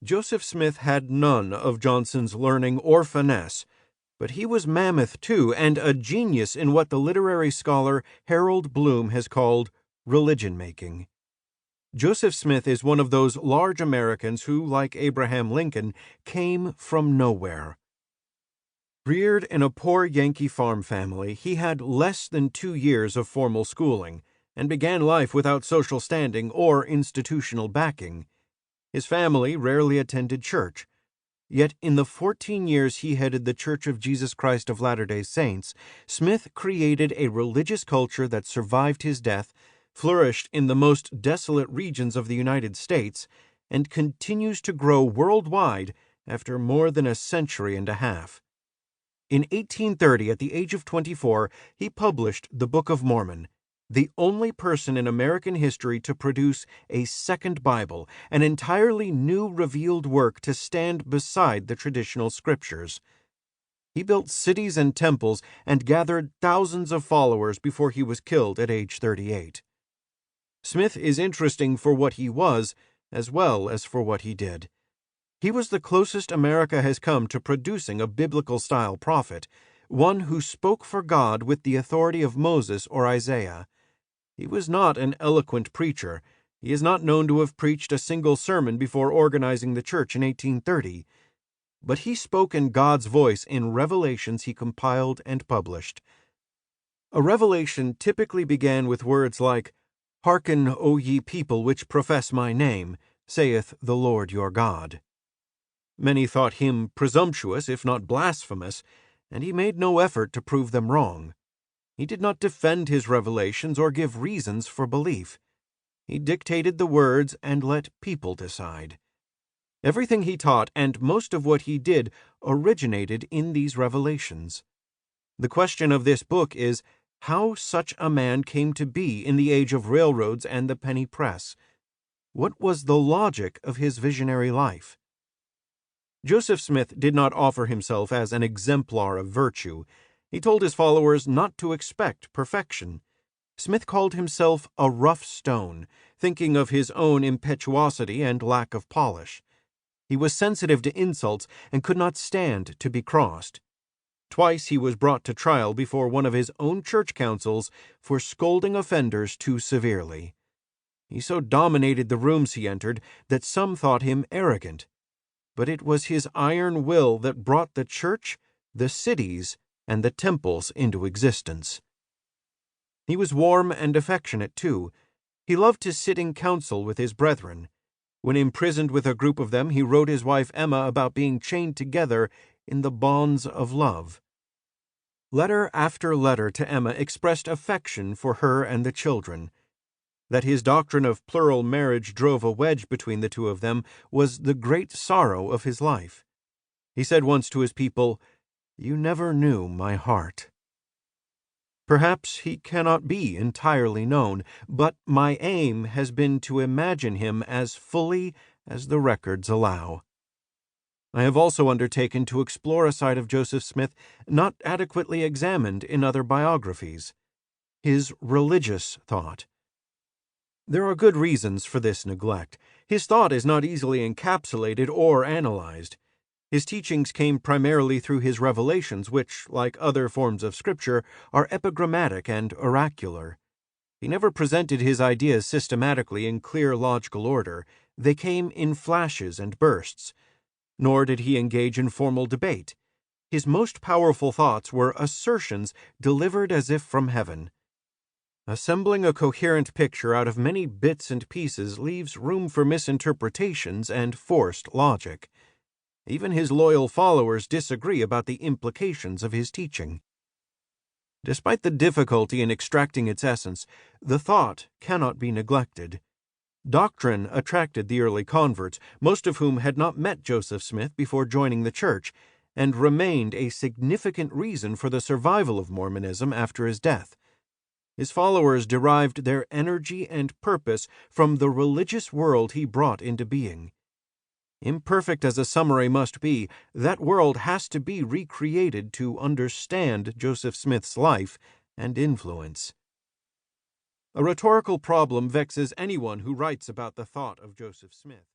Joseph Smith had none of Johnson's learning or finesse, but he was mammoth too, and a genius in what the literary scholar Harold Bloom has called religion-making. Joseph Smith is one of those large Americans who, like Abraham Lincoln, came from nowhere. Reared in a poor Yankee farm family, he had less than 2 years of formal schooling, and began life without social standing or institutional backing. His family rarely attended church. Yet in the 14 years he headed the Church of Jesus Christ of Latter-day Saints, Smith created a religious culture that survived his death, flourished in the most desolate regions of the United States, and continues to grow worldwide after more than a century and a half. In 1830, at the age of 24, he published the Book of Mormon, the only person in American history to produce a second Bible, an entirely new revealed work to stand beside the traditional scriptures. He built cities and temples and gathered thousands of followers before he was killed at age 38. Smith is interesting for what he was, as well as for what he did. He was the closest America has come to producing a biblical-style prophet, one who spoke for God with the authority of Moses or Isaiah. He was not an eloquent preacher. He is not known to have preached a single sermon before organizing the church in 1830. But he spoke in God's voice in revelations he compiled and published. A revelation typically began with words like, "Hearken, O ye people which profess my name, saith the Lord your God." Many thought him presumptuous, if not blasphemous, and he made no effort to prove them wrong. He did not defend his revelations or give reasons for belief. He dictated the words and let people decide. Everything he taught and most of what he did originated in these revelations. The question of this book is how such a man came to be in the age of railroads and the penny press. What was the logic of his visionary life? Joseph Smith did not offer himself as an exemplar of virtue. He told his followers not to expect perfection. Smith called himself a rough stone, thinking of his own impetuosity and lack of polish. He was sensitive to insults and could not stand to be crossed. Twice he was brought to trial before one of his own church councils for scolding offenders too severely. He so dominated the rooms he entered that some thought him arrogant. But it was his iron will that brought the church, the cities, and the temples into existence. He was warm and affectionate, too. He loved to sit in council with his brethren. When imprisoned with a group of them, he wrote his wife Emma about being chained together in the bonds of love. Letter after letter to Emma expressed affection for her and the children. That his doctrine of plural marriage drove a wedge between the two of them was the great sorrow of his life. He said once to his people, "You never knew my heart." Perhaps he cannot be entirely known, but my aim has been to imagine him as fully as the records allow. I have also undertaken to explore a side of Joseph Smith not adequately examined in other biographies: his religious thought. There are good reasons for this neglect. His thought is not easily encapsulated or analyzed. His teachings came primarily through his revelations, which, like other forms of scripture, are epigrammatic and oracular. He never presented his ideas systematically in clear logical order. They came in flashes and bursts. Nor did he engage in formal debate. His most powerful thoughts were assertions delivered as if from heaven. Assembling a coherent picture out of many bits and pieces leaves room for misinterpretations and forced logic. Even his loyal followers disagree about the implications of his teaching. Despite the difficulty in extracting its essence, the thought cannot be neglected. Doctrine attracted the early converts, most of whom had not met Joseph Smith before joining the church, and remained a significant reason for the survival of Mormonism after his death. His followers derived their energy and purpose from the religious world he brought into being. Imperfect as a summary must be, that world has to be recreated to understand Joseph Smith's life and influence. A rhetorical problem vexes anyone who writes about the thought of Joseph Smith.